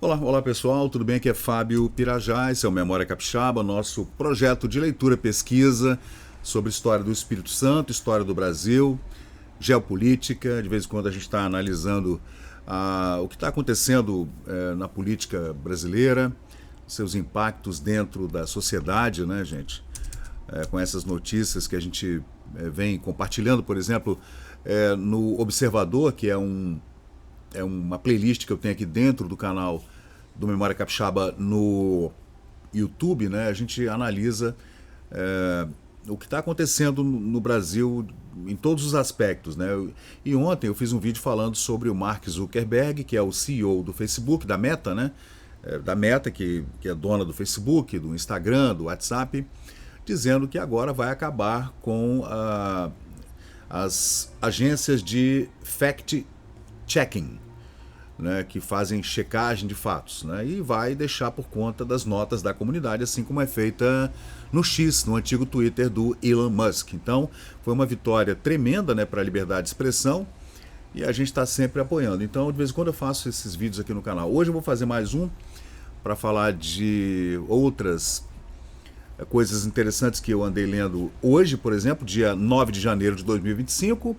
Olá pessoal, tudo bem? Aqui é Fábio Pirajá, esse é o Memória Capixaba, nosso projeto de leitura e pesquisa sobre história do Espírito Santo, história do Brasil, geopolítica. De vez em quando a gente está analisando o que está acontecendo na política brasileira, seus impactos dentro da sociedade, né, gente? Com essas notícias que a gente vem compartilhando, por exemplo, no Observador, que é uma playlist que eu tenho aqui dentro do canal do Memória Capixaba no YouTube, né? A gente analisa o que está acontecendo no Brasil em todos os aspectos, né? E ontem eu fiz um vídeo falando sobre o Mark Zuckerberg, que é o CEO do Facebook, da Meta, né? Da Meta, que é dona do Facebook, do Instagram, do WhatsApp, dizendo que agora vai acabar com as agências de fact-checking, né, que fazem checagem de fatos, né, e vai deixar por conta das notas da comunidade, assim como é feita no X, no antigo Twitter do Elon Musk. Então, foi uma vitória tremenda, né, para a liberdade de expressão, e a gente está sempre apoiando. Então, de vez em quando eu faço esses vídeos aqui no canal. Hoje eu vou fazer mais um para falar de outras coisas interessantes que eu andei lendo hoje, por exemplo, dia 9 de janeiro de 2025.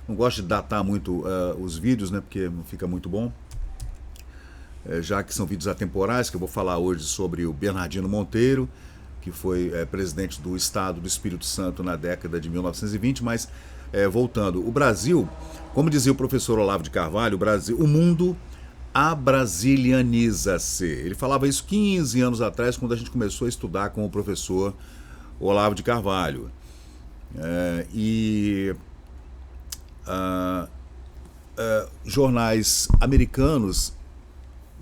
Não gosto de datar muito os vídeos, né, porque não fica muito bom. Já que são vídeos atemporais, que eu vou falar hoje sobre o Bernardino Monteiro, que foi presidente do Estado do Espírito Santo na década de 1920, mas voltando, o Brasil, como dizia o professor Olavo de Carvalho, o mundo abrasilianiza-se. Ele falava isso 15 anos atrás, quando a gente começou a estudar com o professor Olavo de Carvalho. Jornais americanos,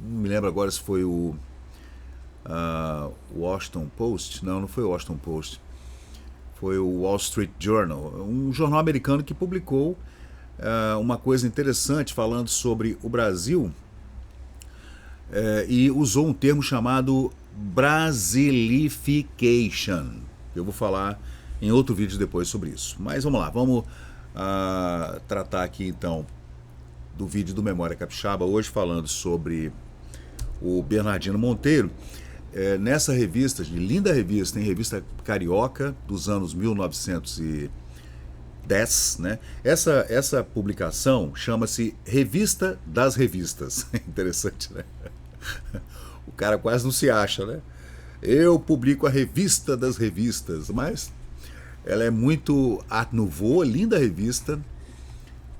não me lembro agora se foi o Washington Post, não foi o Washington Post, foi o Wall Street Journal, um jornal americano que publicou uma coisa interessante falando sobre o Brasil, e usou um termo chamado Brasilification. Eu vou falar em outro vídeo depois sobre isso. Mas vamos lá, vamos tratar aqui então do vídeo do Memória Capixaba, hoje falando sobre o Bernardino Monteiro. Nessa revista, linda revista, tem revista carioca dos anos 1910, né? Essa publicação chama-se Revista das Revistas. Interessante, né? O cara quase não se acha, né? Eu publico a Revista das Revistas, mas ela é muito Art Nouveau, linda revista,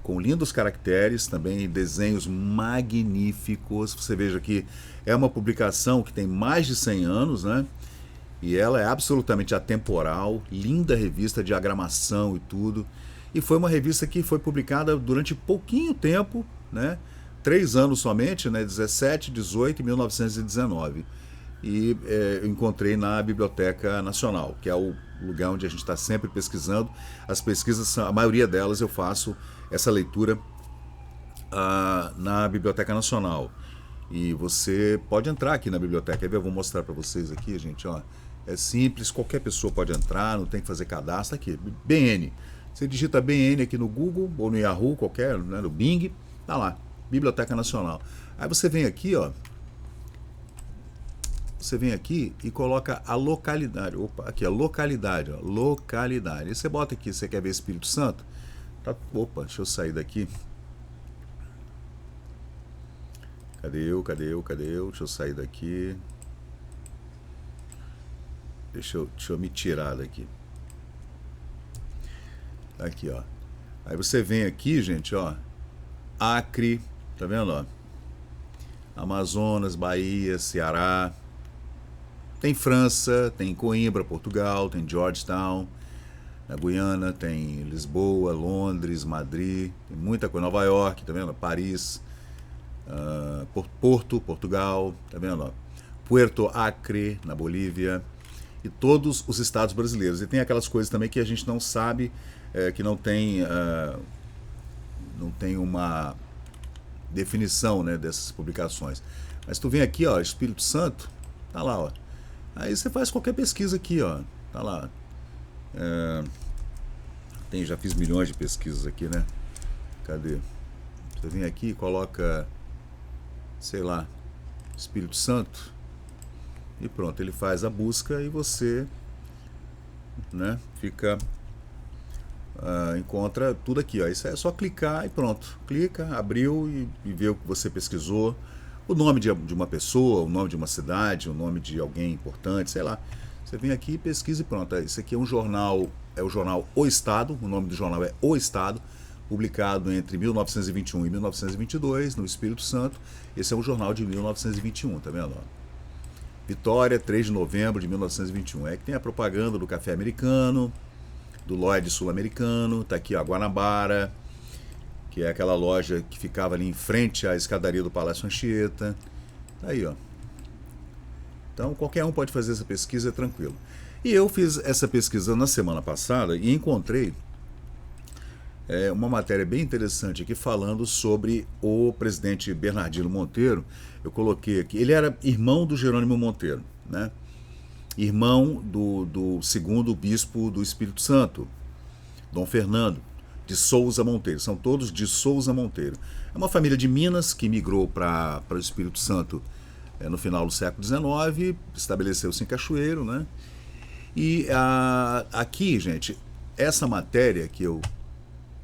com lindos caracteres, também desenhos magníficos. Você veja que é uma publicação que tem mais de 100 anos, né? E ela é absolutamente atemporal, linda revista, diagramação e tudo. E foi uma revista que foi publicada durante pouquinho tempo, né? 3 anos somente, né? 17, 18 e 1919. E eu encontrei na Biblioteca Nacional, que é o lugar onde a gente está sempre pesquisando. As pesquisas, a maioria delas eu faço essa leitura na Biblioteca Nacional. E você pode entrar aqui na biblioteca. Eu vou mostrar para vocês aqui, gente. Ó, é simples, qualquer pessoa pode entrar, não tem que fazer cadastro. Aqui, BN. Você digita BN aqui no Google ou no Yahoo, qualquer, né, no Bing, tá lá, Biblioteca Nacional. Aí você vem aqui, ó. Você vem aqui e coloca a localidade. Opa, aqui, a localidade, ó, localidade. E você bota aqui, você quer ver Espírito Santo? Tá, opa, deixa eu sair daqui. Cadê eu? Deixa eu sair daqui. Deixa eu me tirar daqui. Aqui, ó. Aí você vem aqui, gente, ó. Acre, tá vendo, ó? Amazonas, Bahia, Ceará. Tem França, tem Coimbra, Portugal, tem Georgetown, na Guiana, tem Lisboa, Londres, Madrid, tem muita coisa. Nova York, tá vendo? Paris, Porto, Portugal, tá vendo? Puerto Acre, na Bolívia, e todos os estados brasileiros. E tem aquelas coisas também que a gente não sabe, que não tem uma definição, né, dessas publicações. Mas tu vem aqui, ó, Espírito Santo, tá lá, ó. Aí você faz qualquer pesquisa aqui, ó, tá lá. Já fiz milhões de pesquisas aqui, né? Cadê? Você vem aqui e coloca, sei lá, Espírito Santo, e pronto, ele faz a busca e você, né, encontra tudo aqui, ó. Isso é só clicar e pronto. Clica, abriu e vê o que você pesquisou, o nome de uma pessoa, o nome de uma cidade, o nome de alguém importante, sei lá. Você vem aqui, pesquisa e pronto. Isso aqui é um jornal, é o jornal O Estado, o nome do jornal é O Estado, publicado entre 1921 e 1922, no Espírito Santo. Esse é um jornal de 1921, tá vendo? Vitória, 3 de novembro de 1921. É que tem a propaganda do café americano, do Lloyd sul-americano, tá aqui a Guanabara, que é aquela loja que ficava ali em frente à escadaria do Palácio Anchieta. Tá aí, ó. Então qualquer um pode fazer essa pesquisa, é tranquilo. E eu fiz essa pesquisa na semana passada e encontrei uma matéria bem interessante aqui falando sobre o presidente Bernardino Monteiro. Eu coloquei aqui, ele era irmão do Jerônimo Monteiro, né? Irmão do segundo bispo do Espírito Santo, Dom Fernando de Souza Monteiro. São todos de Souza Monteiro. É uma família de Minas que migrou para o Espírito Santo no final do século XIX, estabeleceu-se em Cachoeiro, né? E aqui, gente, essa matéria que eu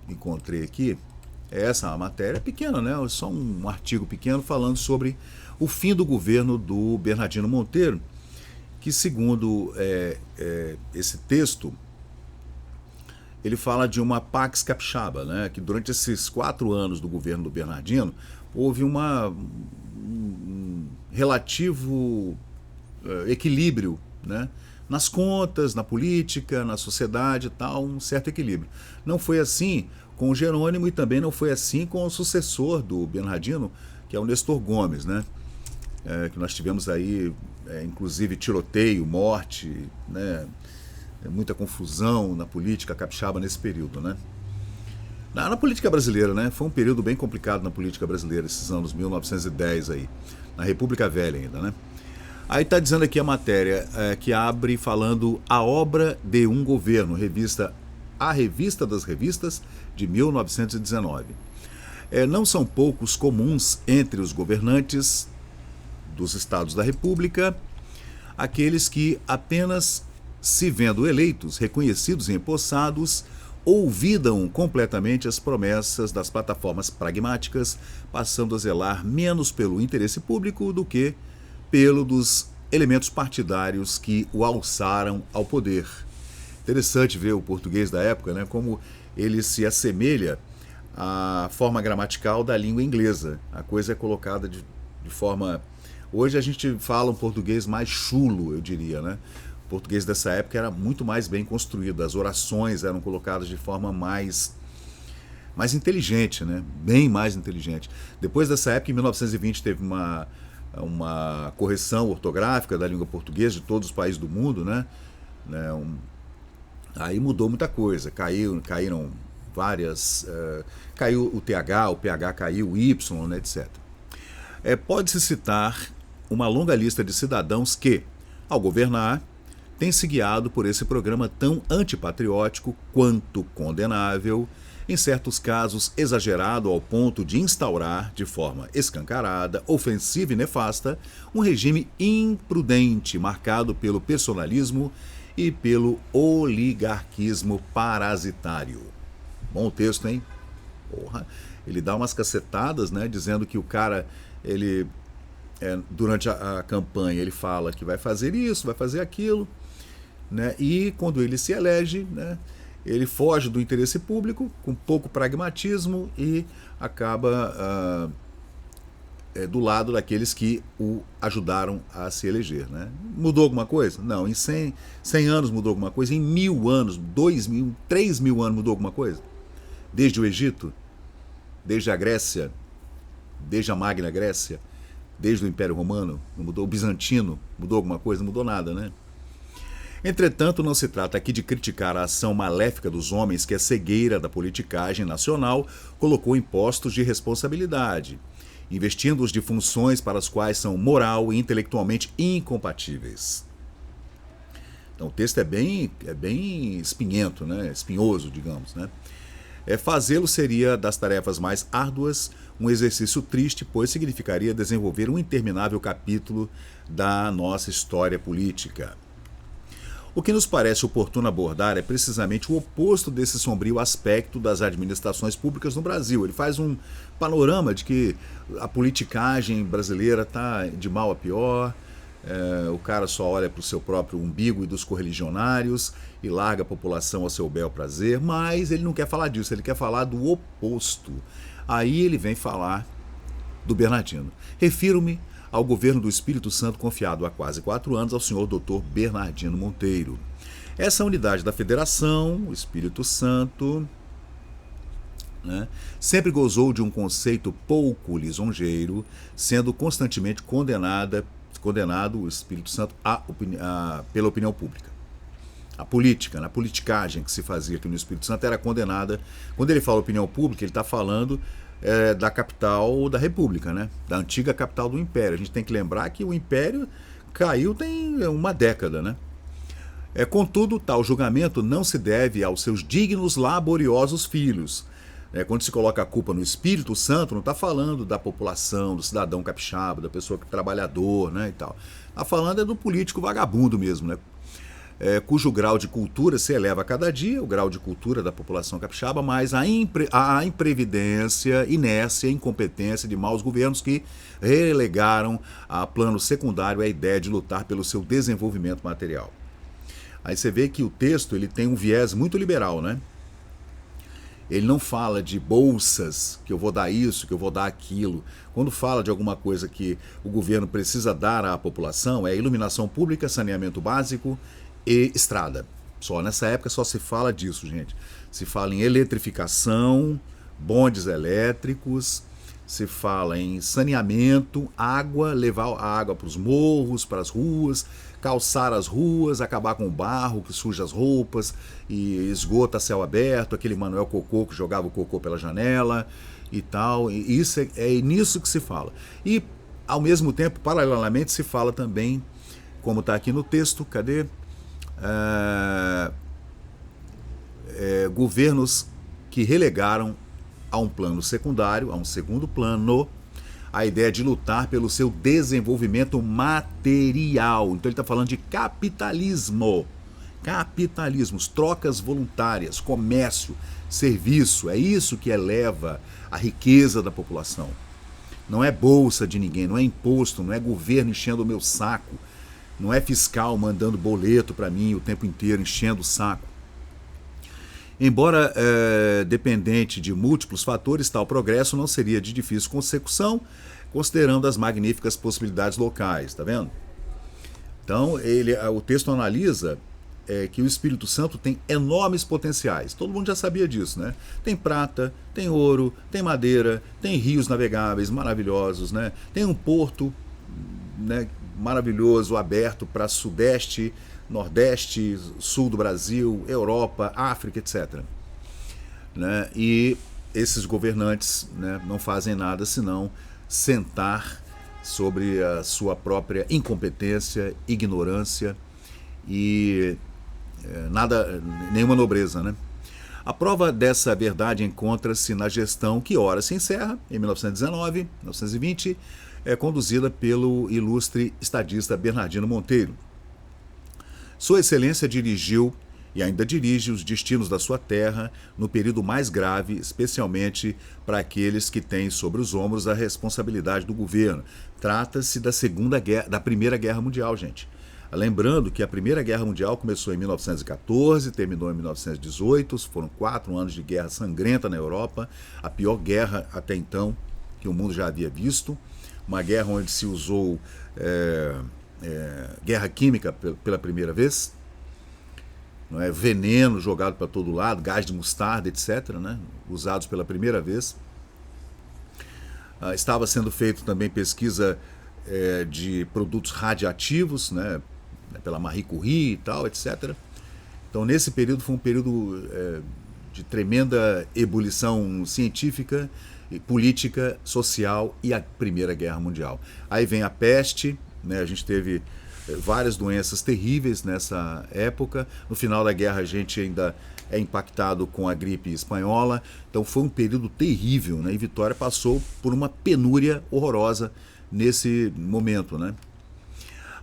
encontrei aqui, essa é uma matéria pequena, né? Só um artigo pequeno falando sobre o fim do governo do Bernardino Monteiro, que segundo esse texto, ele fala de uma Pax Capixaba, né? Que durante esses 4 anos do governo do Bernardino, houve um relativo equilíbrio, né? Nas contas, na política, na sociedade e tal, um certo equilíbrio. Não foi assim com o Jerônimo e também não foi assim com o sucessor do Bernardino, que é o Nestor Gomes, né? Que nós tivemos aí, inclusive, tiroteio, morte, né? Muita confusão na política capixaba nesse período, né? Na política brasileira, né? Foi um período bem complicado na política brasileira, esses anos 1910 aí, na República Velha ainda, né? Aí está dizendo aqui a matéria que abre falando A Obra de um Governo, A Revista das Revistas, de 1919. Não são poucos comuns entre os governantes dos estados da República aqueles que apenas se vendo eleitos, reconhecidos e empossados, olvidam completamente as promessas das plataformas pragmáticas, passando a zelar menos pelo interesse público do que pelo dos elementos partidários que o alçaram ao poder. Interessante ver o português da época, né, como ele se assemelha à forma gramatical da língua inglesa. A coisa é colocada de forma... Hoje a gente fala um português mais chulo, eu diria, né? O português dessa época era muito mais bem construído, as orações eram colocadas de forma mais inteligente, né? Bem mais inteligente. Depois dessa época, em 1920, teve uma correção ortográfica da língua portuguesa de todos os países do mundo, né? Aí mudou muita coisa, caíram várias... caiu o TH, o PH caiu, o Y, né, etc. Pode-se citar uma longa lista de cidadãos que, ao governar, têm se guiado por esse programa tão antipatriótico quanto condenável, em certos casos exagerado ao ponto de instaurar, de forma escancarada, ofensiva e nefasta, um regime imprudente marcado pelo personalismo e pelo oligarquismo parasitário. Bom texto, hein? Porra. Ele dá umas cacetadas, né, dizendo que o cara, ele, durante a campanha, ele fala que vai fazer isso, vai fazer aquilo, né, e quando ele se elege, né, ele foge do interesse público com pouco pragmatismo e acaba do lado daqueles que o ajudaram a se eleger, né? Mudou alguma coisa? Não. Em 100 anos mudou alguma coisa? Em 1000 anos, 2000, 3000 anos mudou alguma coisa? Desde o Egito? Desde a Grécia? Desde a Magna Grécia? Desde o Império Romano? Não mudou? O Bizantino? Mudou alguma coisa? Não mudou nada, né? Entretanto, não se trata aqui de criticar a ação maléfica dos homens que a cegueira da politicagem nacional colocou em postos de responsabilidade, investindo-os de funções para as quais são moral e intelectualmente incompatíveis. Então o texto é bem espinhento, né? Espinhoso, digamos, né? Fazê-lo seria das tarefas mais árduas, um exercício triste, pois significaria desenvolver um interminável capítulo da nossa história política. O que nos parece oportuno abordar é precisamente o oposto desse sombrio aspecto das administrações públicas no Brasil. Ele faz um panorama de que a politicagem brasileira está de mal a pior, o cara só olha para o seu próprio umbigo e dos correligionários e larga a população ao seu bel prazer, mas ele não quer falar disso, ele quer falar do oposto. Aí ele vem falar do Bernardino. Refiro-me ao governo do Espírito Santo confiado há quase 4 anos ao senhor Dr. Bernardino Monteiro. Essa unidade da federação, o Espírito Santo, sempre gozou de um conceito pouco lisonjeiro, sendo constantemente condenado o Espírito Santo pela opinião pública. A política, a politicagem que se fazia aqui no Espírito Santo era condenada. Quando ele fala opinião pública, ele está falando da capital da República, né? Da antiga capital do Império. A gente tem que lembrar que o Império caiu tem uma década, né? Contudo, tal julgamento não se deve aos seus dignos, laboriosos filhos. Quando se coloca a culpa no Espírito Santo, não está falando da população, do cidadão capixaba, da pessoa trabalhador, né, e tal. Está falando do político vagabundo mesmo, né? Cujo grau de cultura se eleva a cada dia, o grau de cultura da população capixaba, mas a imprevidência, inércia, incompetência de maus governos que relegaram a plano secundário a ideia de lutar pelo seu desenvolvimento material. Aí você vê que o texto ele tem um viés muito liberal, né? Ele não fala de bolsas, que eu vou dar isso, que eu vou dar aquilo. Quando fala de alguma coisa que o governo precisa dar à população, é iluminação pública, saneamento básico e estrada. Só nessa época só se fala disso, gente. Se fala em eletrificação, bondes elétricos, se fala em saneamento, água, levar a água para os morros, para as ruas, calçar as ruas, acabar com o barro que suja as roupas e esgoto a céu aberto, aquele Manuel Cocô que jogava o cocô pela janela e tal. E isso é nisso que se fala. E, ao mesmo tempo, paralelamente, se fala também, como está aqui no texto, cadê? Governos que relegaram a um plano secundário, a um segundo plano, a ideia de lutar pelo seu desenvolvimento material. Então ele está falando de capitalismo. Capitalismo, trocas voluntárias, comércio, serviço. É isso que eleva a riqueza da população. Não é bolsa de ninguém, não é imposto, não é governo enchendo o meu saco, não é fiscal mandando boleto para mim o tempo inteiro, enchendo o saco. Embora dependente de múltiplos fatores, tal progresso não seria de difícil consecução, considerando as magníficas possibilidades locais, tá vendo? Então, o texto analisa que o Espírito Santo tem enormes potenciais. Todo mundo já sabia disso, né? Tem prata, tem ouro, tem madeira, tem rios navegáveis maravilhosos, né? Tem um porto, né, maravilhoso, aberto para Sudeste, Nordeste, Sul do Brasil, Europa, África, etc. Né? E esses governantes, né, não fazem nada senão sentar sobre a sua própria incompetência, ignorância e nenhuma nobreza, né? A prova dessa verdade encontra-se na gestão que ora se encerra, em 1919, 1920, conduzida pelo ilustre estadista Bernardino Monteiro. Sua Excelência dirigiu e ainda dirige os destinos da sua terra no período mais grave, especialmente para aqueles que têm sobre os ombros a responsabilidade do governo. Trata-se da Primeira Guerra Mundial, gente. Lembrando que a Primeira Guerra Mundial começou em 1914, terminou em 1918, foram 4 anos de guerra sangrenta na Europa, a pior guerra até então que o mundo já havia visto, uma guerra onde se usou guerra química pela primeira vez, não é? Veneno jogado para todo lado, gás de mostarda, etc., né? Usados pela primeira vez. Estava sendo feito também pesquisa de produtos radiativos, né? Pela Marie Curie e tal, etc. Então, nesse período foi um período de tremenda ebulição científica, política, social e a Primeira Guerra Mundial. Aí vem a peste, né? A gente teve várias doenças terríveis nessa época. No final da guerra a gente ainda é impactado com a gripe espanhola, então foi um período terrível, né? E Vitória passou por uma penúria horrorosa nesse momento, né?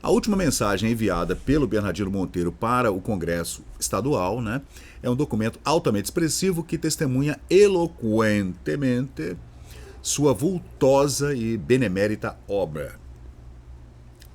A última mensagem enviada pelo Bernardino Monteiro para o Congresso Estadual, né, é um documento altamente expressivo que testemunha eloquentemente sua vultosa e benemérita obra.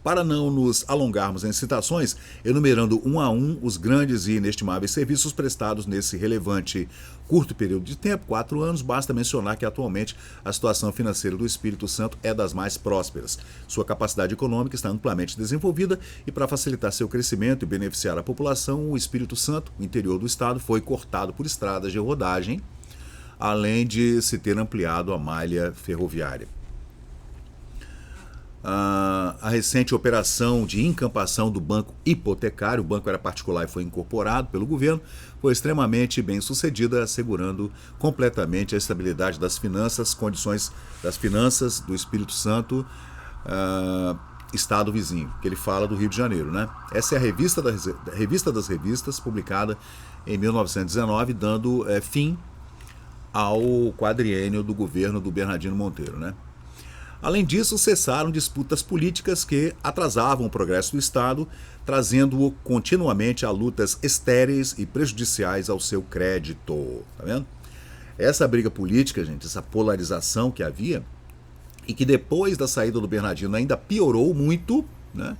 Para não nos alongarmos em citações, enumerando um a um os grandes e inestimáveis serviços prestados nesse relevante curto período de tempo, 4 anos, basta mencionar que atualmente a situação financeira do Espírito Santo é das mais prósperas. Sua capacidade econômica está amplamente desenvolvida e, para facilitar seu crescimento e beneficiar a população, o Espírito Santo, o interior do estado, foi cortado por estradas de rodagem, além de se ter ampliado a malha ferroviária. A recente operação de encampação do banco hipotecário, o banco era particular e foi incorporado pelo governo, foi extremamente bem sucedida, assegurando completamente a estabilidade das finanças, condições das finanças do Espírito Santo, estado vizinho, que ele fala do Rio de Janeiro, né? Essa é a revista das revistas, publicada em 1919, dando fim ao quadriênio do governo do Bernardino Monteiro, né? Além disso, cessaram disputas políticas que atrasavam o progresso do Estado, trazendo-o continuamente a lutas estéreis e prejudiciais ao seu crédito. Tá vendo? Essa briga política, gente, essa polarização que havia, e que depois da saída do Bernardino ainda piorou muito, né?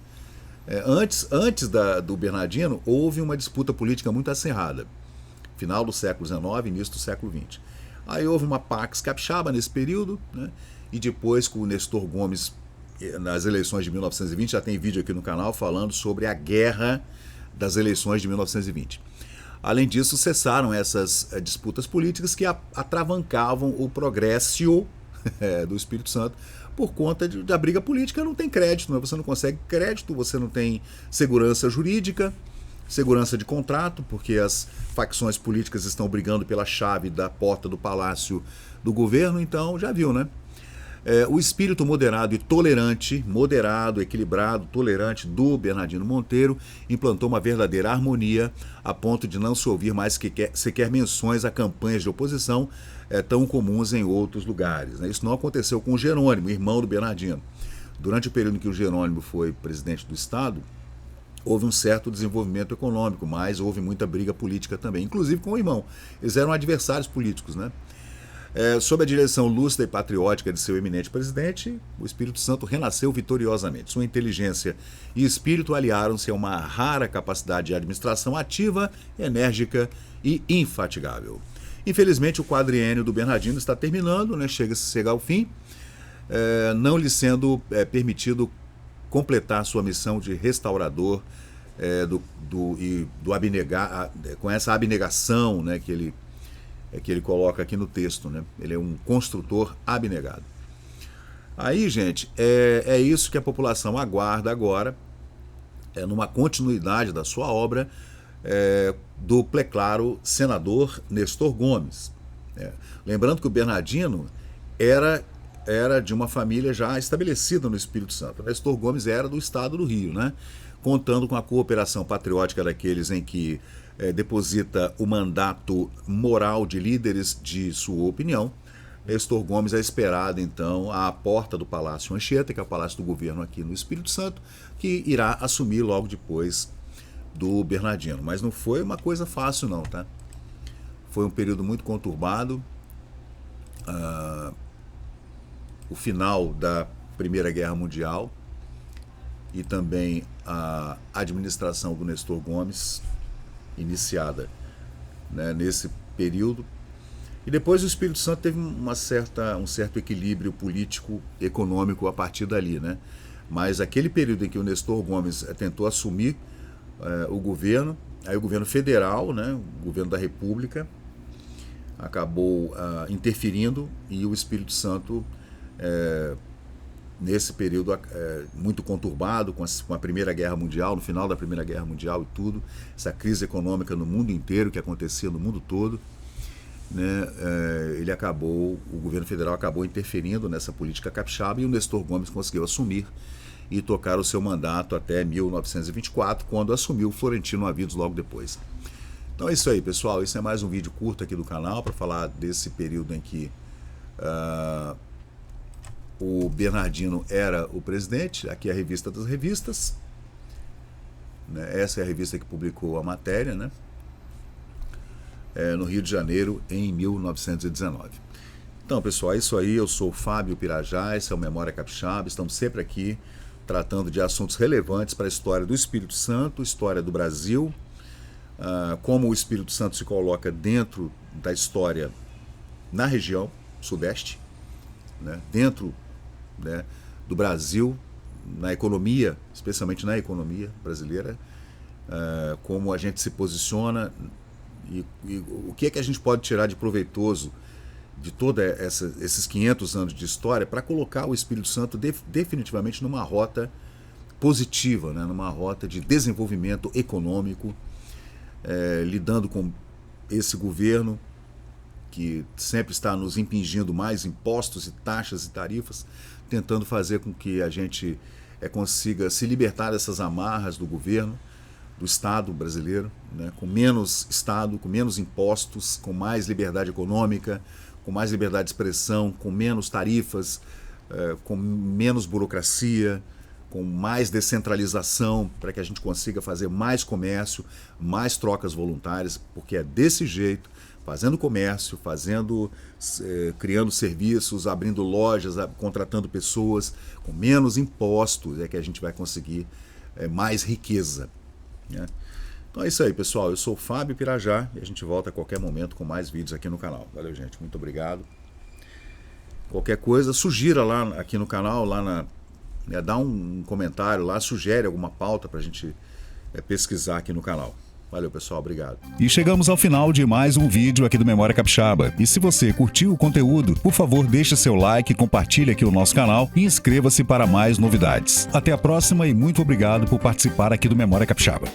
Do Bernardino, houve uma disputa política muito acirrada. Final do século XIX, início do século XX. Aí houve uma Pax Capixaba nesse período, né? E depois com o Nestor Gomes, nas eleições de 1920, já tem vídeo aqui no canal falando sobre a guerra das eleições de 1920. Além disso, cessaram essas disputas políticas que atravancavam o progresso do Espírito Santo por conta da briga política. Não tem crédito, né? Você não consegue crédito, você não tem segurança jurídica, segurança de contrato, porque as facções políticas estão brigando pela chave da porta do palácio do governo, então já viu, né? O espírito moderado e tolerante, equilibrado, tolerante do Bernardino Monteiro implantou uma verdadeira harmonia a ponto de não se ouvir mais sequer menções a campanhas de oposição tão comuns em outros lugares, né? Isso não aconteceu com o Jerônimo, irmão do Bernardino. Durante o período em que o Jerônimo foi presidente do Estado, houve um certo desenvolvimento econômico, mas houve muita briga política também, inclusive com o irmão. Eles eram adversários políticos, né? Sob a direção lúcida e patriótica de seu eminente presidente, o Espírito Santo renasceu vitoriosamente. Sua inteligência e espírito aliaram-se a uma rara capacidade de administração ativa, enérgica e infatigável. Infelizmente, o quadriênio do Bernardino está terminando, né? Chega ao fim, não lhe sendo permitido completar sua missão de restaurador com essa abnegação, né, que ele coloca aqui no texto, né? Ele é um construtor abnegado. Aí, gente, é isso que a população aguarda agora, numa continuidade da sua obra, do pleclaro senador Nestor Gomes. Lembrando que o Bernardino era de uma família já estabelecida no Espírito Santo. Nestor Gomes era do estado do Rio, né? Contando com a cooperação patriótica daqueles em que deposita o mandato moral de líderes de sua opinião. Nestor Gomes é esperado, então, à porta do Palácio Anchieta, que é o Palácio do Governo aqui no Espírito Santo, que irá assumir logo depois do Bernardino. Mas não foi uma coisa fácil, não, tá? Foi um período muito conturbado. O final da Primeira Guerra Mundial e também a administração do Nestor Gomes, iniciada, né, nesse período. E depois o Espírito Santo teve um certo equilíbrio político, econômico a partir dali, né? Mas aquele período em que o Nestor Gomes tentou assumir o governo, aí o governo federal, né, o governo da República, acabou interferindo, e o Espírito Santo, nesse período muito conturbado, com a Primeira Guerra Mundial, no final da Primeira Guerra Mundial e tudo, essa crise econômica no mundo inteiro, que acontecia no mundo todo, né, o governo federal acabou interferindo nessa política capixaba, e o Nestor Gomes conseguiu assumir e tocar o seu mandato até 1924, quando assumiu Florentino Avidos logo depois. Então é isso aí, pessoal. Esse é mais um vídeo curto aqui do canal para falar desse período em que o Bernardino era o presidente. Aqui é a revista das revistas, né? Essa é a revista que publicou a matéria, né? No Rio de Janeiro, em 1919. Então, pessoal, é isso aí. Eu sou o Fábio Pirajá, esse é o Memória Capixaba. Estamos sempre aqui tratando de assuntos relevantes para a história do Espírito Santo, história do Brasil, como o Espírito Santo se coloca dentro da história na região sudeste, né? Dentro, né, do Brasil, na economia, especialmente na economia brasileira, como a gente se posiciona e o que é que a gente pode tirar de proveitoso de todos esses 500 anos de história para colocar o Espírito Santo definitivamente numa rota positiva, né? Numa rota de desenvolvimento econômico, lidando com esse governo que sempre está nos impingindo mais impostos e taxas e tarifas, tentando fazer com que a gente consiga se libertar dessas amarras do governo, do Estado brasileiro, né? Com menos Estado, com menos impostos, com mais liberdade econômica, com mais liberdade de expressão, com menos tarifas, com menos burocracia, com mais descentralização, para que a gente consiga fazer mais comércio, mais trocas voluntárias, porque é desse jeito, fazendo comércio, criando serviços, abrindo lojas, contratando pessoas, com menos impostos, é que a gente vai conseguir mais riqueza, né? Então é isso aí, pessoal. Eu sou o Fábio Pirajá e a gente volta a qualquer momento com mais vídeos aqui no canal. Valeu, gente. Muito obrigado. Qualquer coisa, sugira lá aqui no canal, dá um comentário lá, sugere alguma pauta para a gente pesquisar aqui no canal. Valeu, pessoal. Obrigado. E chegamos ao final de mais um vídeo aqui do Memória Capixaba. E se você curtiu o conteúdo, por favor, deixe seu like, compartilhe aqui o nosso canal e inscreva-se para mais novidades. Até a próxima e muito obrigado por participar aqui do Memória Capixaba.